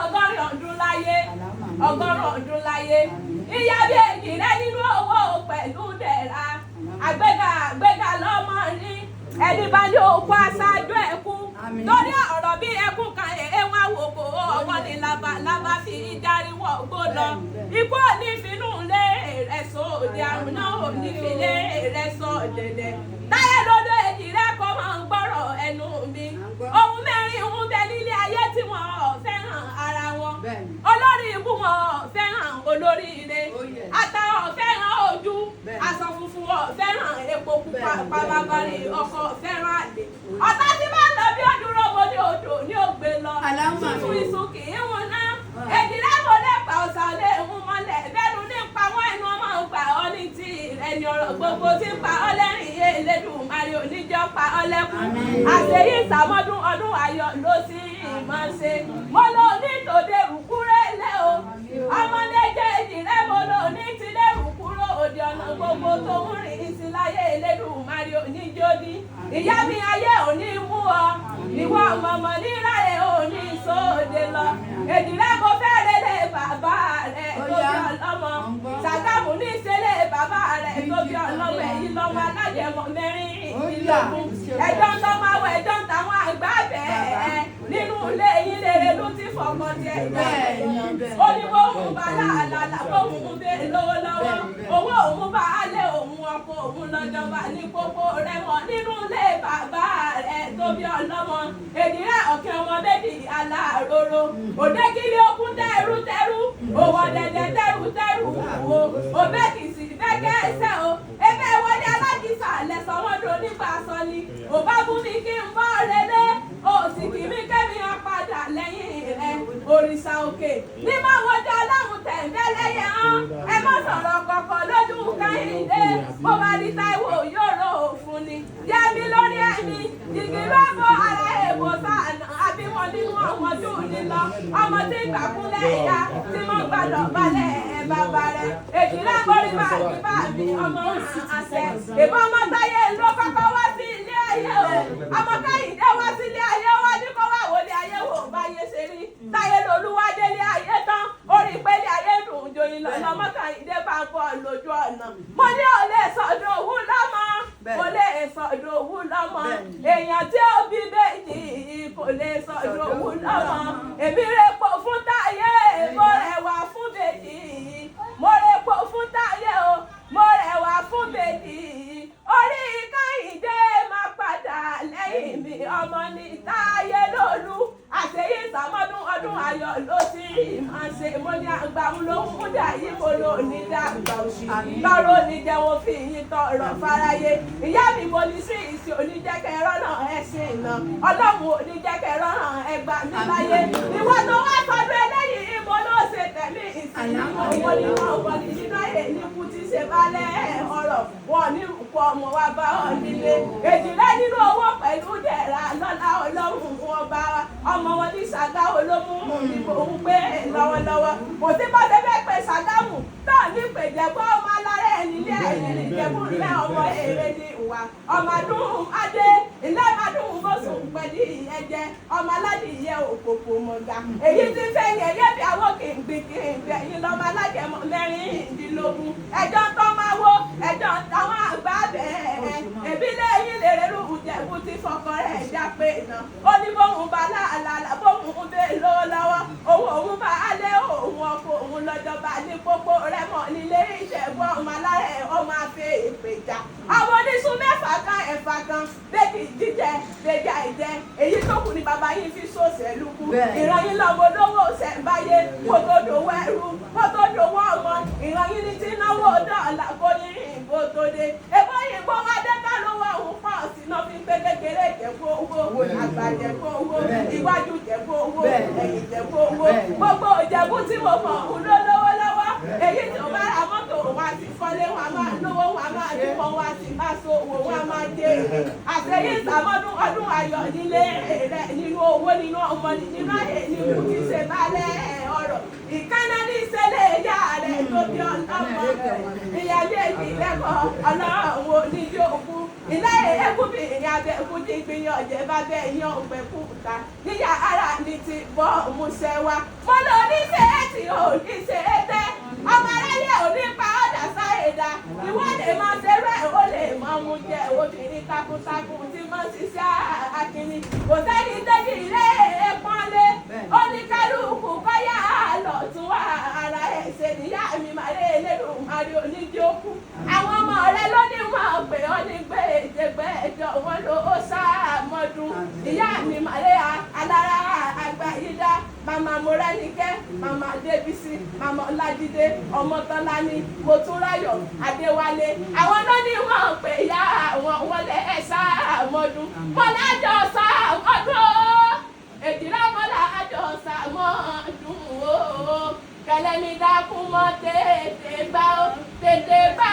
ọgọ́rin ọdún láyé ọgọ́rùn ọdún láyé ìyá bí èjì rẹ nínú owó pẹ̀lú dẹ̀ra àgbéga lọ́mọ ní ẹni bá ní òkú aṣáájú ẹkún lórí ọ̀rọ̀ bí ẹkún kan èèwọ̀n àwòkò ọwọ́ ni labalábá fi dáríwọ̀ gbó lọ ikú òní finú lé rẹ̀ sọ òde àrùn náà òní fi lé rẹ̀ sọ dẹ̀dẹ̀ táyé lóde èjì rẹ kọ́ máa ń gbọ́rọ̀ ẹnu mi ohun mẹ́rin ń bẹ nílé ayé tí wọ́n fẹ́ràn ara wọn olórí ibú wọn fẹ́ràn olórí ire ata fẹ́ràn ojú aṣọ funfun fẹ́ràn epo pupa pàbàbàrì ọkọ fẹ́ràn àlè ọ̀tá tí bá lọ bí ọdún rọ́gbọ ní odò ní ògbé lọ tuntun ìsún kì í wọn náà èdè lẹ́mọ̀ lẹ́pàá ọ̀sán lé ń mọ́lẹ̀ bẹ́ẹ̀nu ní pa wọ́n ẹnu ọmọ ń pa ọ́ ní ti ẹni ọ̀rọ̀ gbogbo tí ń pa ọ́ lẹ́rìn yé Elédùmarè oníjọ́ pa ọ́ lẹ́kùn àṣeyí ìsàmọ́dún ọdún ayọ̀ ló sì máa ń ṣe mo lọ ní tòde rùkúrẹ́ lé o ọmọdé jẹ́ èjì rẹ́ mo lọ ní tilé rùkúrò òde ọ̀nà gbogbo tó ń rìn sí láyé Elédùmarè oníjó ní ìyá mi ayé òní mú ọ ìwọ ọmọọmọ níláyé òní sóde lọ èjì rẹ́ mo fẹ́ lélẹ̀ bàbá rẹ̀ tó bí ọlọ́mọ sàgámù ní ìṣẹ̀lẹ̀ bàbá rẹ̀ tó bí ọlọ́mọ èyí lọ́mọ alájẹmọ mẹ́rìndínlógún ẹjọ́ ń tọ́ máa wọ ẹjọ́ ń tàwọn àgbà bẹ́ẹ̀ nínú ilé yín lèrè ló ti fọkàn tiẹ̀ gbà ó ní bóun bá làálàá bóun ń bẹ lówó lọ́wọ́ owó òun bá alẹ́ òun ọkọ̀ òun lọ́jọba ní pópó rẹ̀ mọ́ nínú ilé bàbá rẹ̀ tó bí ọlọ́mọ èdìrẹ́ ọ̀kẹ́ ọmọ bẹ́bí aláàróró òdekìlì okun tẹ́rú òwò dẹ̀dẹ̀ tẹ́rù wo òbẹ́kìsì bẹ́kẹ́ ẹsẹ̀ o ebe wọlé alákìsà lẹ́sọ̀ wọn dò nípa sọ ni òbá bú mi kí n bọ́ relé òsì kì mí kẹ́mi apádà lẹ́yìn rẹ̀ òrìṣà òkè ní máa wọjọ́ ọlọ́run tẹ̀m̀bẹ́lẹ́yẹ hàn ẹ má sọ̀rọ̀ kọ̀kọ̀ lójú Kẹ́hìndé bó bá rí Táíwò yóò rò òfun ni yẹmi lórí ẹ̀mí ìgbì lọ́gbọ́ ara èèbò sáànà àbí wọn nínú ọmọ tó ní lọ ọmọ tí ìgbàkúnlẹ̀ ìyá tí mo gbàdọ̀ balẹ̀ bàbá rẹ̀ èjì lágbórí bá mi ọmọ àṣẹ ìbọn ọmọ Táyé ló kọ́kọ́ wá sí ilé ayé o ọmọ Kẹ́hìndé wá sí ilé ayé wá ní kó wá wọlé ayé wò báyé ṣe rí Táyé lolúwa délé ayé tán orí pélé ayé dùn joyin lọ lọmọ Kẹ́hìndé bá ń bọ̀ lójú ọ̀nà mo ní ò lè sọ̀dọ̀ òwú lọ́mọ kò lè sọ̀dọ̀ òwú lọ́mọ èèyàn tí ó bí méjì kò lè sọ̀dọ̀ òwú lọ́mọ èmi rẹ̀ pọ̀ fún Táyé mo rẹwà fún méjì mo rẹ̀ pọ̀ fún Táyé o mo rẹwà fún méjì orí Kẹ́hìndé máa padà lẹ́yìn mi ọmọ ní Táyé lólú àṣeyí ìsàmọ́dún ọdún ayọ̀ ló sì máa ṣe mo ní àgbà ń lóhun múdà yìí mo lò ní dàgbà òṣì lọ́rọ̀ oníjẹ́ wọn fi yín tọrọ fáráyé ìyá mi mo ní sí ìsì oníjẹ́kẹ́ rọ́nà ẹ̀sìn iná ọlọ́run oníjẹ́kẹ́ rọ́nà ẹgbà mi láyé ìwọ tó wá sọdún eléyìí mo ló ṣe tẹ̀lé ìsìn ìwọ nínú ọ̀gbọ̀n nínú ayé nípú ti ṣe balẹ̀ ọ̀rọ̀ wọn ní ìrùkọ ọmọ wa bá ọ nílé èjìlá nínú owó pẹ̀lú dẹ̀ra lọ́lá ọlọ́run wọn bá ọmọ wọn ní ṣàgá olómú ìbò ń gbé lọ́wọ́lọ́wọ́ kò sí bó ṣe fẹ́ pe ṣàgámù tó ní pèjẹ́gbọ́ ọmọ aláré nílé ẹ̀yìn ìjẹ̀bú ńlẹ̀ ọmọ èrè ní ìwà ọmọ adúhùn adé ilé adúhùn bóṣùn pẹ̀lú ẹ̀jẹ̀ ọmọ aládìyẹ òpópó mọ̀gá èyí ti fẹ́ yẹ̀yẹ́ bí àwọn kìngbìn ẹ̀yìn lọ́mọ alájẹmọ mẹ́rìndínlógún ẹjọ́ tó máa wó ẹjọ́ táwọn àgbà bẹ́ẹ̀ èbílẹ̀ yín lè rẹ́rù ìjẹ̀bú ti fọkàn rẹ̀ jápé iná ó ní bóun bá láàlá bóun bẹ́ẹ̀ lọ́wọ́ lọ́wọ́ òun bá alẹ́ òun ọkọ̀ òun lọ́jọba ní pópó rẹ̀ mọ̀ nílé Ìjẹ̀bú ọmọ alárẹ̀ ọmọ afẹ́ ìpèjà àwọn oníṣun mẹ́fà kan ẹ̀fà kan bẹ́ẹ̀kì jíjẹ bẹ́ẹ̀jà ìjẹ èyí tó kù ní bàbá yín fi sòṣèlú kú ìran yín lọ́mọ olówó ṣẹ̀ǹbáyé kó tó dòwó ẹrú kó tó dòwó ọmọ ìran yín ní tí náwó dọ́ọ̀là kó ní ìbò tó dé ebó yìnbó wá dé ká lówó òun pọ̀ sínú fi gbé kékeré Ìjẹ̀bú owó àgbà Ìjẹ̀bú owó iwájú Ìjẹ̀bú owó ẹ̀yìn Ìjẹ̀bú owó gbogbo Ìjẹ̀bú tí mo mọ̀ òun ló lówó lọ́wọ́ èyí tí ó bá ra mọ́tò wọn àti kọ́lé wọn máa lówó wọn máa dúpọ̀ wọn àti máa so owó wọn máa dé àṣeyí ìsàmọ́dún ọdún ayọ̀ nílé rẹ̀ nínú owó nínú ọmọ nínú ayé nínú kí ṣe balẹ̀ ọ̀rọ̀ ìkànnà ní ìṣẹ̀lẹ̀ ìyá rẹ̀ tó bí ọlọ́mọ ìyá méjì lẹ́kọ̀ọ́ ọlọ́run oníjókòó ilé ẹkúbi ìrìn abẹ́ ẹkúdi ìgbìyàn ọ̀jẹ̀ bá bẹ́ ẹ̀yàn òpè kúta níyà ara ní ti bọ́ musẹ̀ wa mo lọ oníṣẹ́ ẹ̀tì oníṣẹ́ ẹ̀tẹ́ ọmọ aráyé òní pa ọ̀dà sáyẹ̀dá ìwọ lè mọ ṣerú ẹ̀ ó lè mọ mu jẹ obìnrin takuntakun tí mo ṣiṣẹ́ akínní kò sẹ́ni tẹ́jú ilé ẹ̀pọ́nlé oníkálukú kọ́yà lọ́tún ara ẹ̀ ṣe níyà mi màrẹ́ ẹlẹ́rù màrẹ́ oníjókù àwọn ọmọ rẹ ló ní wọn pè ọ́ ní gbèdégbè ẹjọ́ wọn ló ó sáàmọ́dún ìyá mi màrẹ́ alára àgbàyídá màmá Mọ́rẹ́níkẹ́ màmá Débísí màmá Ọlájídé Ọmọ́tọ́lání Mọ́túnráyọ̀ Adéwálé àwọn ló ní wọn pè ya àwọn wọlé ẹ̀ sáàmọ́dún mọ́lájọ́ sáàmọ́dún èjìlá mọ́lájọ́ sáàmọ́dún o kẹlẹ́mi dákú mọ́ tètè gbá ó tètè gbá.